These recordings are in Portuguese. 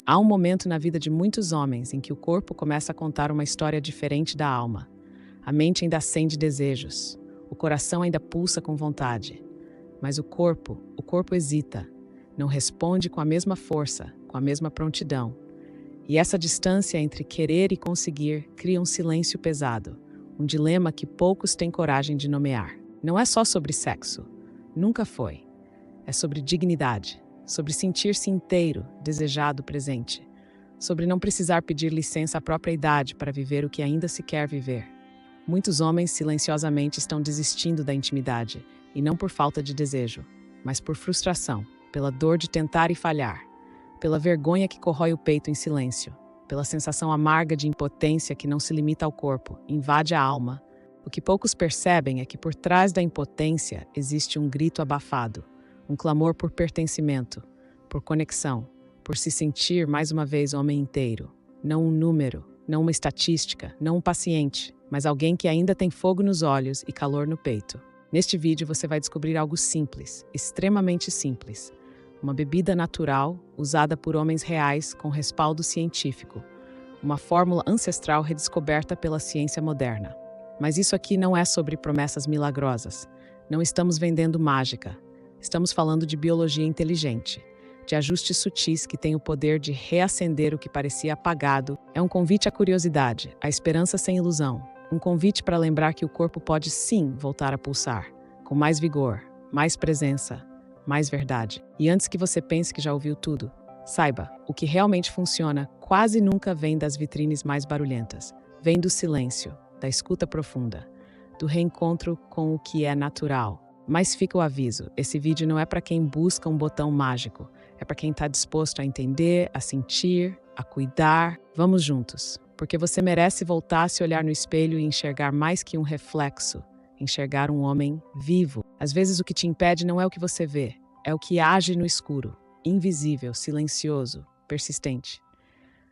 Há um momento na vida de muitos homens em que o corpo começa a contar uma história diferente da alma. A mente ainda acende desejos, o coração ainda pulsa com vontade. Mas o corpo hesita, não responde com a mesma força, com a mesma prontidão. E essa distância entre querer e conseguir cria um silêncio pesado, um dilema que poucos têm coragem de nomear. Não é só sobre sexo, nunca foi. É sobre dignidade, sobre sentir-se inteiro, desejado, presente, sobre não precisar pedir licença à própria idade para viver o que ainda se quer viver. Muitos homens silenciosamente estão desistindo da intimidade, e não por falta de desejo, mas por frustração, pela dor de tentar e falhar, pela vergonha que corrói o peito em silêncio, pela sensação amarga de impotência que não se limita ao corpo, invade a alma. O que poucos percebem é que por trás da impotência existe um grito abafado, um clamor por pertencimento, por conexão, por se sentir mais uma vez homem inteiro. Não um número, não uma estatística, não um paciente, mas alguém que ainda tem fogo nos olhos e calor no peito. Neste vídeo você vai descobrir algo simples, extremamente simples. Uma bebida natural, usada por homens reais com respaldo científico. Uma fórmula ancestral redescoberta pela ciência moderna. Mas isso aqui não é sobre promessas milagrosas. Não estamos vendendo mágica. Estamos falando de biologia inteligente, de ajustes sutis que têm o poder de reacender o que parecia apagado. É um convite à curiosidade, à esperança sem ilusão. Um convite para lembrar que o corpo pode sim voltar a pulsar, com mais vigor, mais presença, mais verdade. E antes que você pense que já ouviu tudo, saiba, o que realmente funciona quase nunca vem das vitrines mais barulhentas. Vem do silêncio, da escuta profunda, do reencontro com o que é natural. Mas fica o aviso, esse vídeo não é para quem busca um botão mágico, é para quem está disposto a entender, a sentir, a cuidar. Vamos juntos, porque você merece voltar a se olhar no espelho e enxergar mais que um reflexo, enxergar um homem vivo. Às vezes o que te impede não é o que você vê, é o que age no escuro, invisível, silencioso, persistente.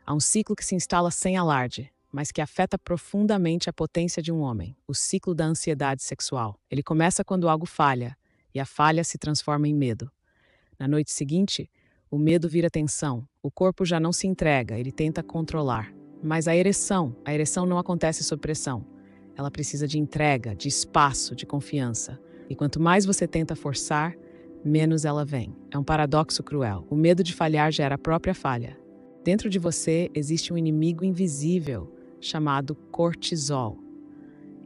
Há um ciclo que se instala sem alarde, mas que afeta profundamente a potência de um homem, o ciclo da ansiedade sexual. Ele começa quando algo falha, e a falha se transforma em medo. Na noite seguinte, o medo vira tensão, o corpo já não se entrega, ele tenta controlar. Mas a ereção não acontece sob pressão. Ela precisa de entrega, de espaço, de confiança. E quanto mais você tenta forçar, menos ela vem. É um paradoxo cruel. O medo de falhar gera a própria falha. Dentro de você existe um inimigo invisível, chamado cortisol.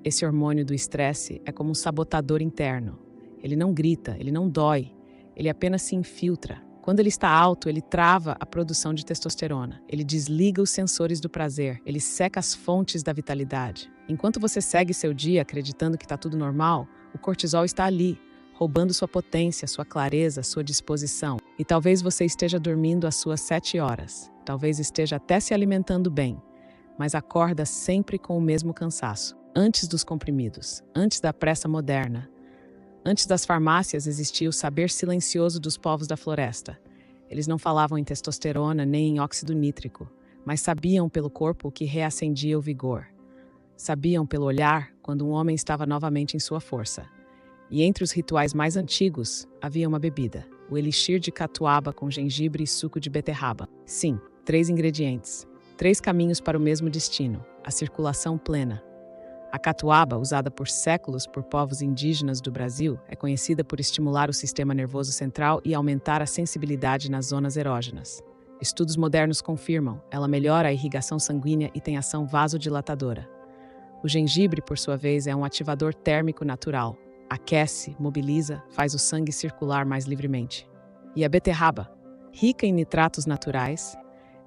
Esse hormônio do estresse é como um sabotador interno. Ele não grita, ele não dói, ele apenas se infiltra. Quando ele está alto, ele trava a produção de testosterona. Ele desliga os sensores do prazer, ele seca as fontes da vitalidade. Enquanto você segue seu dia acreditando que está tudo normal, o cortisol está ali, roubando sua potência, sua clareza, sua disposição. E talvez você esteja dormindo às suas 7 horas. Talvez esteja até se alimentando bem, mas acorda sempre com o mesmo cansaço. Antes dos comprimidos, antes da pressa moderna, antes das farmácias existia o saber silencioso dos povos da floresta. Eles não falavam em testosterona nem em óxido nítrico, mas sabiam pelo corpo o que reacendia o vigor. Sabiam pelo olhar quando um homem estava novamente em sua força. E entre os rituais mais antigos, havia uma bebida, o elixir de catuaba com gengibre e suco de beterraba. Sim, 3 ingredientes. 3 caminhos para o mesmo destino, a circulação plena. A catuaba, usada por séculos por povos indígenas do Brasil, é conhecida por estimular o sistema nervoso central e aumentar a sensibilidade nas zonas erógenas. Estudos modernos confirmam, ela melhora a irrigação sanguínea e tem ação vasodilatadora. O gengibre, por sua vez, é um ativador térmico natural. Aquece, mobiliza, faz o sangue circular mais livremente. E a beterraba, rica em nitratos naturais,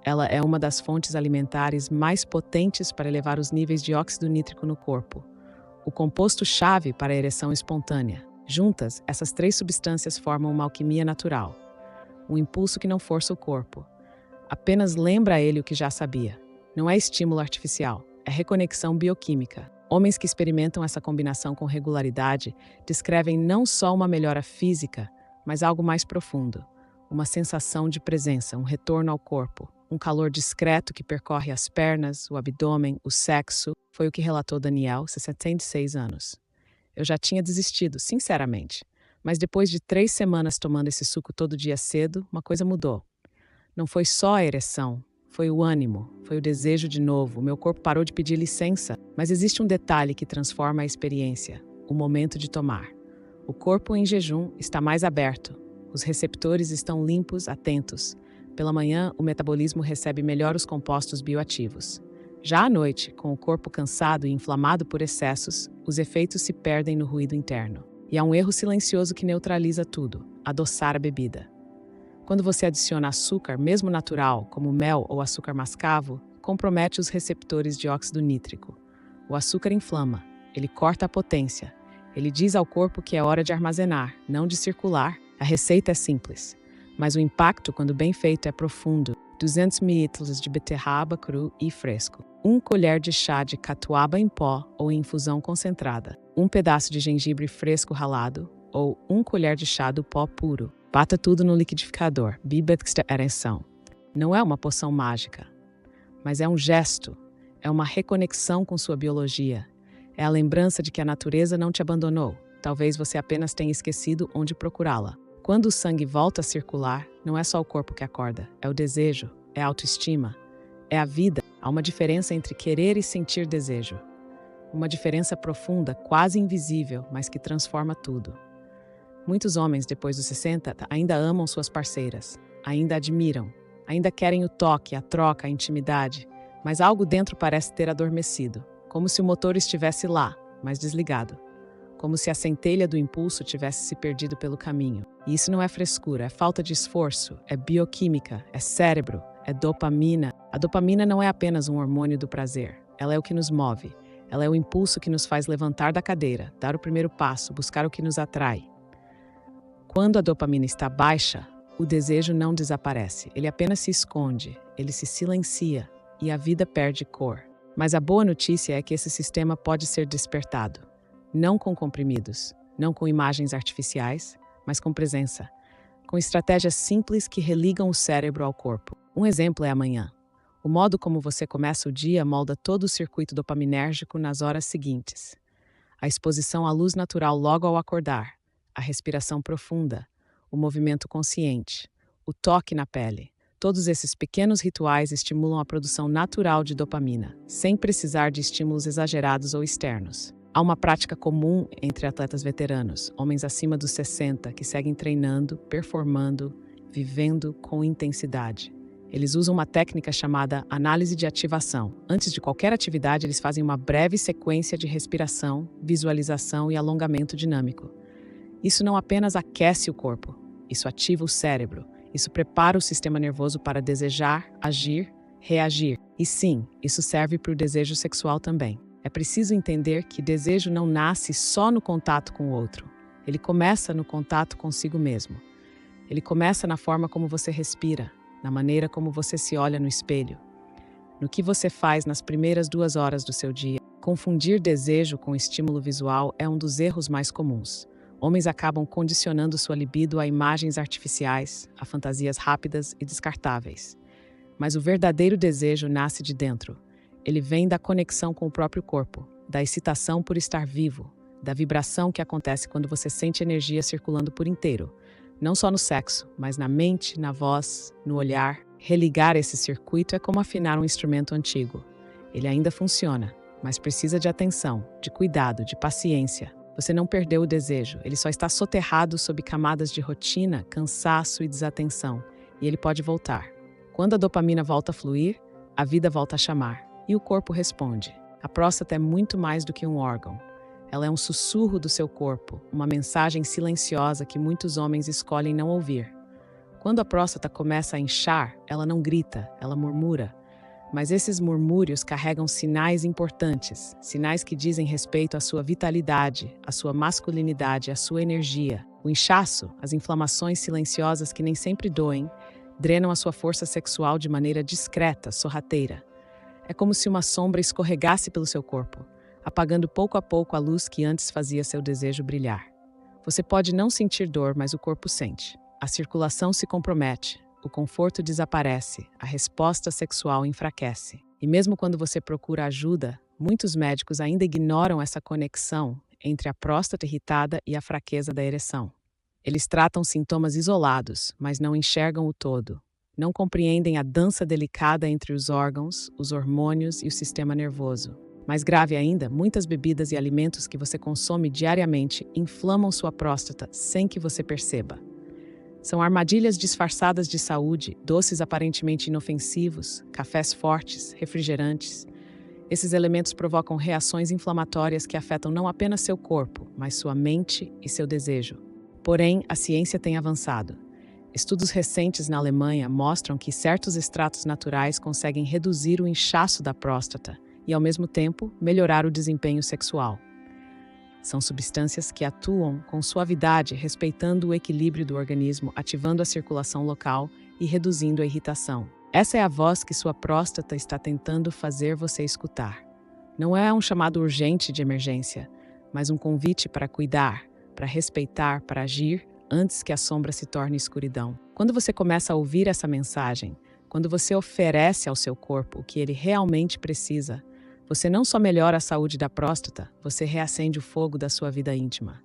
ela é uma das fontes alimentares mais potentes para elevar os níveis de óxido nítrico no corpo, o composto-chave para a ereção espontânea. Juntas, essas 3 substâncias formam uma alquimia natural, um impulso que não força o corpo, apenas lembra a ele o que já sabia. Não é estímulo artificial, é reconexão bioquímica. Homens que experimentam essa combinação com regularidade descrevem não só uma melhora física, mas algo mais profundo, uma sensação de presença, um retorno ao corpo. Um calor discreto que percorre as pernas, o abdômen, o sexo, foi o que relatou Daniel, 66 anos. Eu já tinha desistido, sinceramente. Mas depois de 3 semanas tomando esse suco todo dia cedo, uma coisa mudou. Não foi só a ereção, foi o ânimo, foi o desejo de novo. O meu corpo parou de pedir licença, mas existe um detalhe que transforma a experiência: o momento de tomar. O corpo em jejum está mais aberto, os receptores estão limpos, atentos. Pela manhã, o metabolismo recebe melhor os compostos bioativos. Já à noite, com o corpo cansado e inflamado por excessos, os efeitos se perdem no ruído interno. E há um erro silencioso que neutraliza tudo: adoçar a bebida. Quando você adiciona açúcar, mesmo natural, como mel ou açúcar mascavo, compromete os receptores de óxido nítrico. O açúcar inflama, ele corta a potência. Ele diz ao corpo que é hora de armazenar, não de circular. A receita é simples, mas o impacto, quando bem feito, é profundo. 200 ml de beterraba cru e fresco. 1 colher de chá de catuaba em pó ou em infusão concentrada. 1 pedaço de gengibre fresco ralado ou 1 colher de chá do pó puro. Bata tudo no liquidificador. Bibextra ereção. Não é uma poção mágica, mas é um gesto, é uma reconexão com sua biologia. É a lembrança de que a natureza não te abandonou. Talvez você apenas tenha esquecido onde procurá-la. Quando o sangue volta a circular, não é só o corpo que acorda, é o desejo, é a autoestima, é a vida. Há uma diferença entre querer e sentir desejo. Uma diferença profunda, quase invisível, mas que transforma tudo. Muitos homens, depois dos 60, ainda amam suas parceiras, ainda admiram, ainda querem o toque, a troca, a intimidade, mas algo dentro parece ter adormecido, como se o motor estivesse lá, mas desligado. Como se a centelha do impulso tivesse se perdido pelo caminho. E isso não é frescura, é falta de esforço, é bioquímica, é cérebro, é dopamina. A dopamina não é apenas um hormônio do prazer, ela é o que nos move. Ela é o impulso que nos faz levantar da cadeira, dar o primeiro passo, buscar o que nos atrai. Quando a dopamina está baixa, o desejo não desaparece, ele apenas se esconde, ele se silencia e a vida perde cor. Mas a boa notícia é que esse sistema pode ser despertado. Não com comprimidos, não com imagens artificiais, mas com presença, com estratégias simples que religam o cérebro ao corpo. Um exemplo é a manhã. O modo como você começa o dia molda todo o circuito dopaminérgico nas horas seguintes. A exposição à luz natural logo ao acordar, a respiração profunda, o movimento consciente, o toque na pele. Todos esses pequenos rituais estimulam a produção natural de dopamina, sem precisar de estímulos exagerados ou externos. Há uma prática comum entre atletas veteranos, homens acima dos 60, que seguem treinando, performando, vivendo com intensidade. Eles usam uma técnica chamada análise de ativação. Antes de qualquer atividade, eles fazem uma breve sequência de respiração, visualização e alongamento dinâmico. Isso não apenas aquece o corpo, isso ativa o cérebro, isso prepara o sistema nervoso para desejar, agir, reagir. E sim, isso serve para o desejo sexual também. É preciso entender que desejo não nasce só no contato com o outro. Ele começa no contato consigo mesmo. Ele começa na forma como você respira, na maneira como você se olha no espelho, no que você faz nas primeiras 2 horas do seu dia. Confundir desejo com estímulo visual é um dos erros mais comuns. Homens acabam condicionando sua libido a imagens artificiais, a fantasias rápidas e descartáveis. Mas o verdadeiro desejo nasce de dentro. Ele vem da conexão com o próprio corpo, da excitação por estar vivo, da vibração que acontece quando você sente energia circulando por inteiro, não só no sexo, mas na mente, na voz, no olhar. Religar esse circuito é como afinar um instrumento antigo. Ele ainda funciona, mas precisa de atenção, de cuidado, de paciência. Você não perdeu o desejo, ele só está soterrado sob camadas de rotina, cansaço e desatenção, e ele pode voltar. Quando a dopamina volta a fluir, a vida volta a chamar. E o corpo responde. A próstata é muito mais do que um órgão. Ela é um sussurro do seu corpo, uma mensagem silenciosa que muitos homens escolhem não ouvir. Quando a próstata começa a inchar, ela não grita, ela murmura. Mas esses murmúrios carregam sinais importantes, sinais que dizem respeito à sua vitalidade, à sua masculinidade, à sua energia. O inchaço, as inflamações silenciosas que nem sempre doem, drenam a sua força sexual de maneira discreta, sorrateira. É como se uma sombra escorregasse pelo seu corpo, apagando pouco a pouco a luz que antes fazia seu desejo brilhar. Você pode não sentir dor, mas o corpo sente. A circulação se compromete, o conforto desaparece, a resposta sexual enfraquece. E mesmo quando você procura ajuda, muitos médicos ainda ignoram essa conexão entre a próstata irritada e a fraqueza da ereção. Eles tratam sintomas isolados, mas não enxergam o todo. não compreendem a dança delicada entre os órgãos, os hormônios e o sistema nervoso. Mais grave ainda, muitas bebidas e alimentos que você consome diariamente inflamam sua próstata sem que você perceba. São armadilhas disfarçadas de saúde, doces aparentemente inofensivos, cafés fortes, refrigerantes. Esses elementos provocam reações inflamatórias que afetam não apenas seu corpo, mas sua mente e seu desejo. Porém, a ciência tem avançado. Estudos recentes na Alemanha mostram que certos extratos naturais conseguem reduzir o inchaço da próstata e, ao mesmo tempo, melhorar o desempenho sexual. São substâncias que atuam com suavidade, respeitando o equilíbrio do organismo, ativando a circulação local e reduzindo a irritação. Essa é a voz que sua próstata está tentando fazer você escutar. Não é um chamado urgente de emergência, mas um convite para cuidar, para respeitar, para agir antes que a sombra se torne escuridão. Quando você começa a ouvir essa mensagem, quando você oferece ao seu corpo o que ele realmente precisa, você não só melhora a saúde da próstata, você reacende o fogo da sua vida íntima.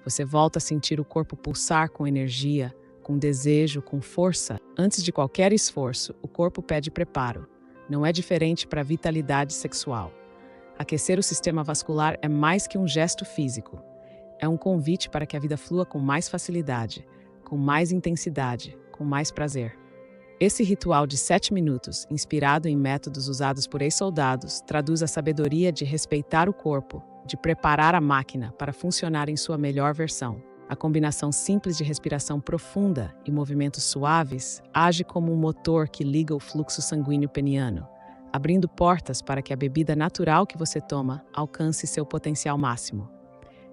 Você volta a sentir o corpo pulsar com energia, com desejo, com força. Antes de qualquer esforço, o corpo pede preparo. Não é diferente para a vitalidade sexual. Aquecer o sistema vascular é mais que um gesto físico. É um convite para que a vida flua com mais facilidade, com mais intensidade, com mais prazer. Esse ritual de 7 minutos, inspirado em métodos usados por ex-soldados, traduz a sabedoria de respeitar o corpo, de preparar a máquina para funcionar em sua melhor versão. A combinação simples de respiração profunda e movimentos suaves age como um motor que liga o fluxo sanguíneo peniano, abrindo portas para que a bebida natural que você toma alcance seu potencial máximo.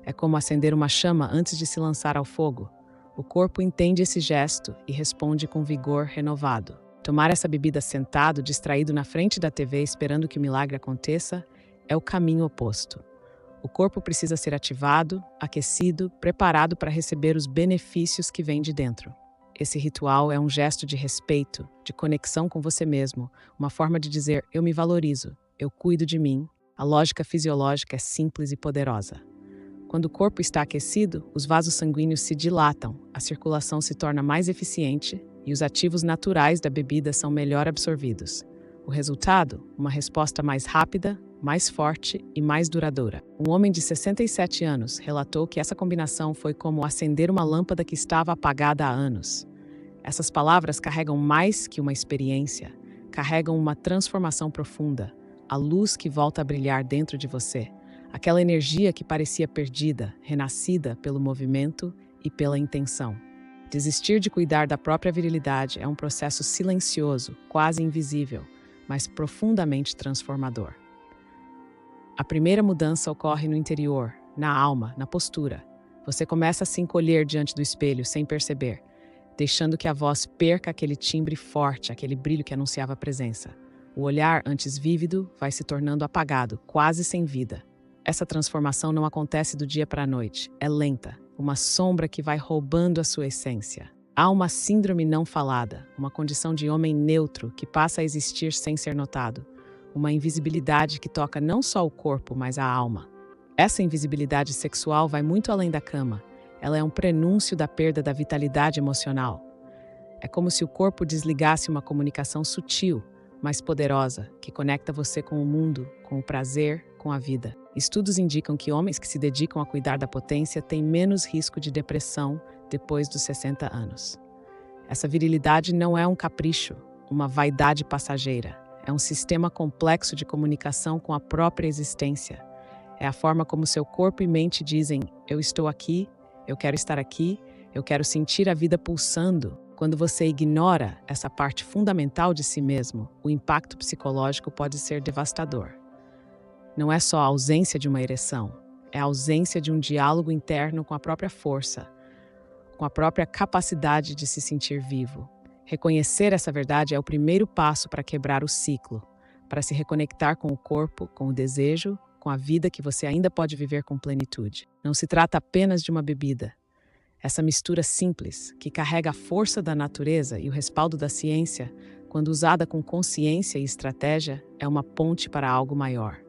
É como acender uma chama antes de se lançar ao fogo. O corpo entende esse gesto e responde com vigor renovado. Tomar essa bebida sentado, distraído na frente da TV esperando que o milagre aconteça, é o caminho oposto. O corpo precisa ser ativado, aquecido, preparado para receber os benefícios que vêm de dentro. Esse ritual é um gesto de respeito, de conexão com você mesmo, uma forma de dizer: eu me valorizo, eu cuido de mim. A lógica fisiológica é simples e poderosa. Quando o corpo está aquecido, os vasos sanguíneos se dilatam, a circulação se torna mais eficiente e os ativos naturais da bebida são melhor absorvidos. O resultado? Uma resposta mais rápida, mais forte e mais duradoura. Um homem de 67 anos relatou que essa combinação foi como acender uma lâmpada que estava apagada há anos. Essas palavras carregam mais que uma experiência, carregam uma transformação profunda, a luz que volta a brilhar dentro de você. Aquela energia que parecia perdida, renascida pelo movimento e pela intenção. Desistir de cuidar da própria virilidade é um processo silencioso, quase invisível, mas profundamente transformador. A primeira mudança ocorre no interior, na alma, na postura. Você começa a se encolher diante do espelho sem perceber, deixando que a voz perca aquele timbre forte, aquele brilho que anunciava a presença. O olhar, antes vívido, vai se tornando apagado, quase sem vida. Essa transformação não acontece do dia para a noite, é lenta, uma sombra que vai roubando a sua essência. Há uma síndrome não falada, uma condição de homem neutro que passa a existir sem ser notado, uma invisibilidade que toca não só o corpo, mas a alma. Essa invisibilidade sexual vai muito além da cama, ela é um prenúncio da perda da vitalidade emocional. É como se o corpo desligasse uma comunicação sutil, mas poderosa, que conecta você com o mundo, com o prazer, com a vida. Estudos indicam que homens que se dedicam a cuidar da potência têm menos risco de depressão depois dos 60 anos. Essa virilidade não é um capricho, uma vaidade passageira. É um sistema complexo de comunicação com a própria existência. É a forma como seu corpo e mente dizem: eu estou aqui, eu quero estar aqui, eu quero sentir a vida pulsando. Quando você ignora essa parte fundamental de si mesmo, o impacto psicológico pode ser devastador. Não é só a ausência de uma ereção, é a ausência de um diálogo interno com a própria força, com a própria capacidade de se sentir vivo. Reconhecer essa verdade é o primeiro passo para quebrar o ciclo, para se reconectar com o corpo, com o desejo, com a vida que você ainda pode viver com plenitude. Não se trata apenas de uma bebida. Essa mistura simples, que carrega a força da natureza e o respaldo da ciência, quando usada com consciência e estratégia, é uma ponte para algo maior.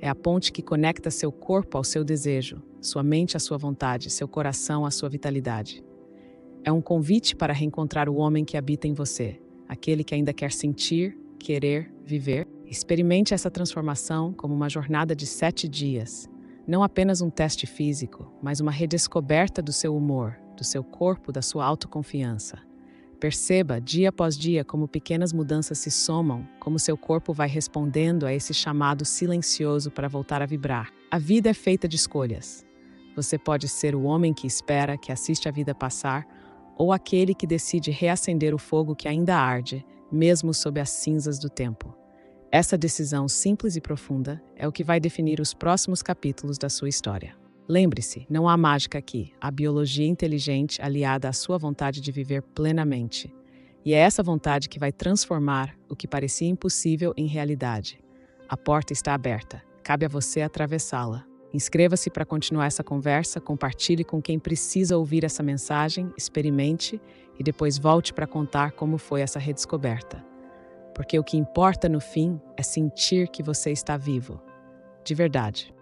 É a ponte que conecta seu corpo ao seu desejo, sua mente à sua vontade, seu coração à sua vitalidade. É um convite para reencontrar o homem que habita em você, aquele que ainda quer sentir, querer, viver. Experimente essa transformação como uma jornada de 7 dias, não apenas um teste físico, mas uma redescoberta do seu humor, do seu corpo, da sua autoconfiança. Perceba, dia após dia, como pequenas mudanças se somam, como seu corpo vai respondendo a esse chamado silencioso para voltar a vibrar. A vida é feita de escolhas. Você pode ser o homem que espera, que assiste a vida passar, ou aquele que decide reacender o fogo que ainda arde, mesmo sob as cinzas do tempo. Essa decisão simples e profunda é o que vai definir os próximos capítulos da sua história. Lembre-se, não há mágica aqui, há biologia inteligente aliada à sua vontade de viver plenamente. E é essa vontade que vai transformar o que parecia impossível em realidade. A porta está aberta, cabe a você atravessá-la. Inscreva-se para continuar essa conversa, compartilhe com quem precisa ouvir essa mensagem, experimente e depois volte para contar como foi essa redescoberta. Porque o que importa no fim é sentir que você está vivo. De verdade.